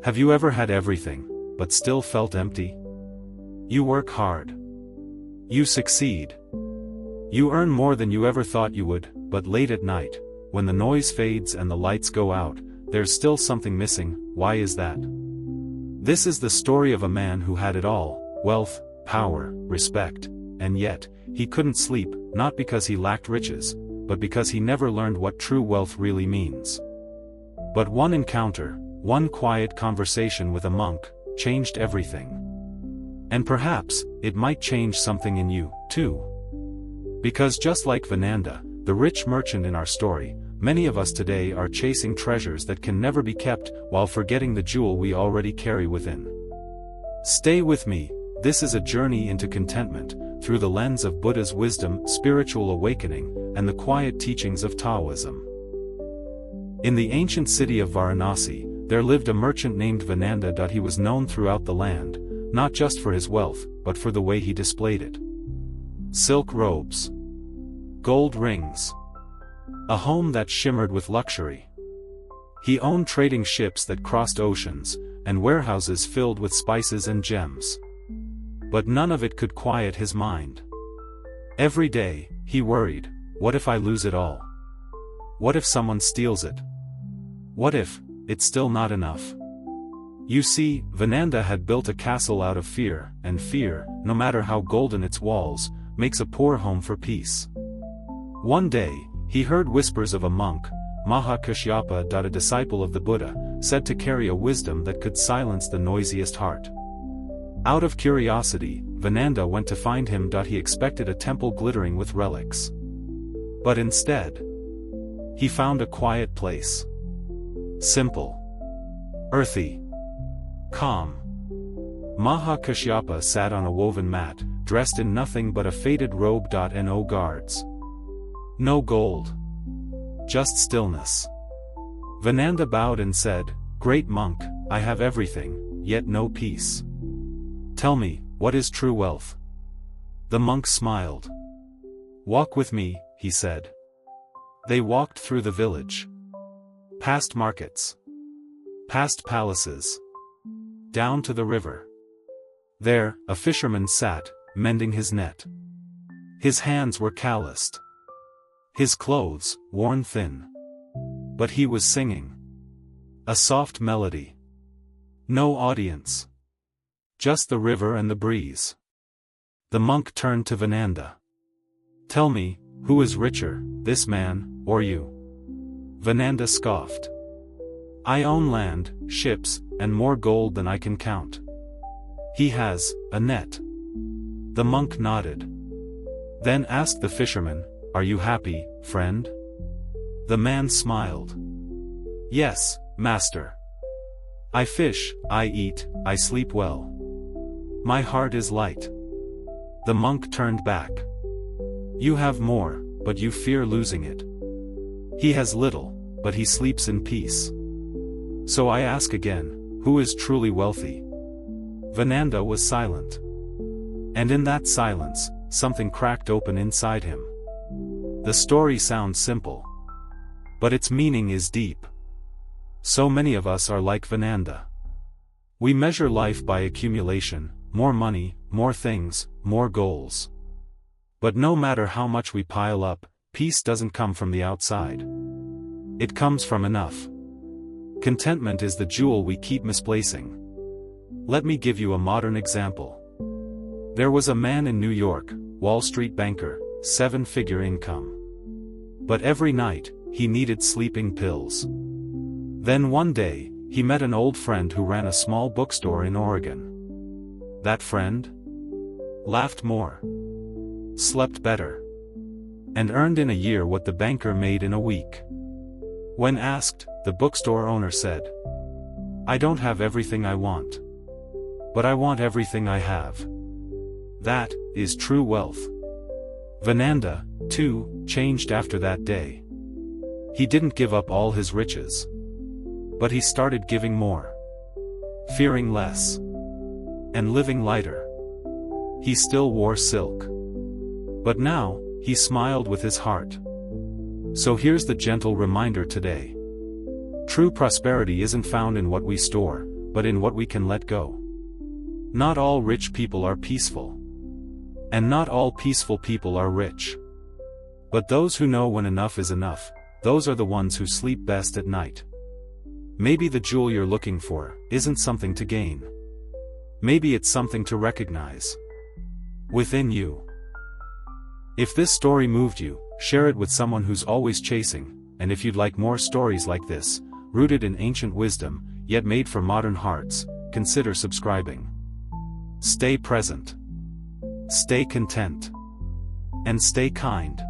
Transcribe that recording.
Have you ever had everything, but still felt empty? You work hard. You succeed. You earn more than you ever thought you would, but late at night, when the noise fades and the lights go out, there's still something missing. Why is that? This is the story of a man who had it all: wealth, power, respect, and yet, he couldn't sleep, not because he lacked riches, but because he never learned what true wealth really means. But one encounter, one quiet conversation with a monk, changed everything. And perhaps, it might change something in you, too. Because just like Vinanda, the rich merchant in our story, many of us today are chasing treasures that can never be kept, while forgetting the jewel we already carry within. Stay with me, this is a journey into contentment, through the lens of Buddha's wisdom, spiritual awakening, and the quiet teachings of Taoism. In the ancient city of Varanasi, there lived a merchant named Vinanda. He was known throughout the land, not just for his wealth, but for the way he displayed it. Silk robes. Gold rings. A home that shimmered with luxury. He owned trading ships that crossed oceans, and warehouses filled with spices and gems. But none of it could quiet his mind. Every day, he worried, what if I lose it all? What if someone steals it? What if it's still not enough? You see, Vinanda had built a castle out of fear, and fear, no matter how golden its walls, makes a poor home for peace. One day, he heard whispers of a monk, Mahakashyapa, a disciple of the Buddha, said to carry a wisdom that could silence the noisiest heart. Out of curiosity, Vinanda went to find him. He expected a temple glittering with relics. But instead, he found a quiet place. Simple. Earthy. Calm. Mahakashyapa sat on a woven mat, dressed in nothing but a faded robe. No guards. No gold. Just stillness. Vinanda bowed and said, "Great monk, I have everything, yet no peace. Tell me, what is true wealth?" The monk smiled. "Walk with me," he said. They walked through the village. Past markets. Past palaces. Down to the river. There, a fisherman sat, mending his net. His hands were calloused. His clothes, worn thin. But he was singing. A soft melody. No audience. Just the river and the breeze. The monk turned to Vinanda. "Tell me, who is richer, this man, or you?" Vinanda scoffed. "I own land, ships, and more gold than I can count. He has a net." The monk nodded. Then asked the fisherman, "Are you happy, friend?" The man smiled. "Yes, master. I fish, I eat, I sleep well. My heart is light." The monk turned back. "You have more, but you fear losing it. He has little, but he sleeps in peace. So I ask again, who is truly wealthy?" Vinanda was silent. And in that silence, something cracked open inside him. The story sounds simple. But its meaning is deep. So many of us are like Vinanda. We measure life by accumulation, more money, more things, more goals. But no matter how much we pile up, peace doesn't come from the outside. It comes from enough. Contentment is the jewel we keep misplacing. Let me give you a modern example. There was a man in New York, Wall Street banker, 7-figure income. But every night, he needed sleeping pills. Then one day, he met an old friend who ran a small bookstore in Oregon. That friend laughed more, slept better, and earned in a year what the banker made in a week. When asked, the bookstore owner said, "I don't have everything I want. But I want everything I have." That is true wealth. Vinanda, too, changed after that day. He didn't give up all his riches. But he started giving more. Fearing less. And living lighter. He still wore silk. But now, he smiled with his heart. So here's the gentle reminder today. True prosperity isn't found in what we store, but in what we can let go. Not all rich people are peaceful. And not all peaceful people are rich. But those who know when enough is enough, those are the ones who sleep best at night. Maybe the jewel you're looking for isn't something to gain. Maybe it's something to recognize within you. If this story moved you, share it with someone who's always chasing, and if you'd like more stories like this, rooted in ancient wisdom, yet made for modern hearts, consider subscribing. Stay present. Stay content. And stay kind.